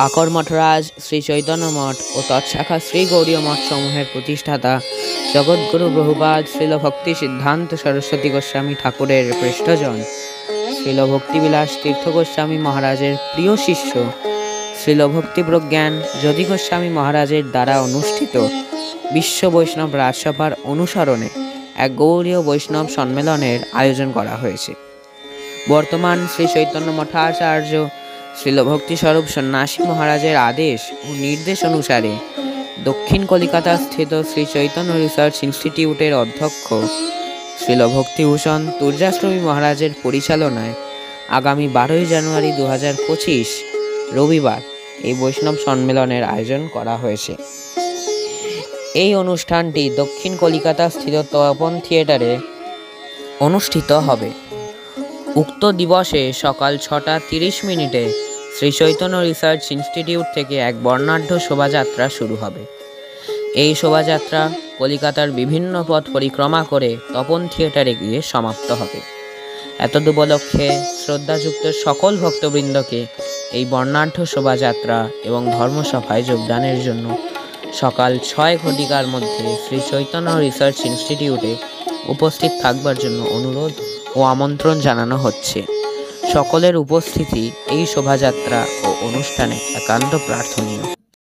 আকর মঠরাজ শ্রী চৈতন্য মঠ ও তৎশাখা শ্রী গৌরীয় মঠ সমূহের প্রতিষ্ঠাতা জগৎগুরু প্রভুপাদ শ্রীল ভক্তি সিদ্ধান্ত সরস্বতী গোস্বামী ঠাকুরের পৃষ্ঠজন শ্রীল ভক্তিবিলাস তীর্থ গোস্বামী মহারাজের প্রিয় শিষ্য শ্রীল ভক্তি প্রজ্ঞান জ্যোতি গোস্বামী মহারাজের দ্বারা অনুষ্ঠিত বিশ্ব বৈষ্ণব রাজসভার অনুসরণে এক গৌরীয় বৈষ্ণব সম্মেলনের আয়োজন করা হয়েছে। বর্তমান শ্রী চৈতন্য মঠাচার্য শ্রীল ভক্তিস্বরূপ সন্ন্যাসী মহারাজের আদেশ ও নির্দেশ অনুসারে দক্ষিণ কলিকাতা স্থিত শ্রী চৈতন্য রিসার্চ ইনস্টিটিউটের অধ্যক্ষ শ্রীল ভক্তিভূষণ তুর্যাশ্রমী মহারাজের পরিচালনায় আগামী 12ই জানুয়ারি 2025 রবিবার এই বৈষ্ণব সম্মেলনের আয়োজন করা হয়েছে। এই অনুষ্ঠানটি দক্ষিণ কলিকাতা স্থিত তপন থিয়েটারে অনুষ্ঠিত হবে। উক্ত দিবসে সকাল 6:30 শ্রী চৈতন্য রিসার্চ ইনস্টিটিউট থেকে এক বর্ণাঢ্য শোভাযাত্রা শুরু হবে। এই শোভাযাত্রা কলিকাতার বিভিন্ন পথ পরিক্রমা করে তপন থিয়েটারে গিয়ে সমাপ্ত হবে। এতদুপলক্ষে শ্রদ্ধাযুক্ত সকল ভক্তবৃন্দকে এই বর্ণাঢ্য শোভাযাত্রা এবং ধর্মসভায় যোগদানের জন্য সকাল 6 মধ্যে শ্রী চৈতন্য রিসার্চ ইনস্টিটিউটে উপস্থিত থাকবার জন্য অনুরোধ ও আমন্ত্রণ জানানো হচ্ছে। সকলের উপস্থিতি এই শোভাযাত্রা ও অনুষ্ঠানে একান্ত প্রার্থনীয়।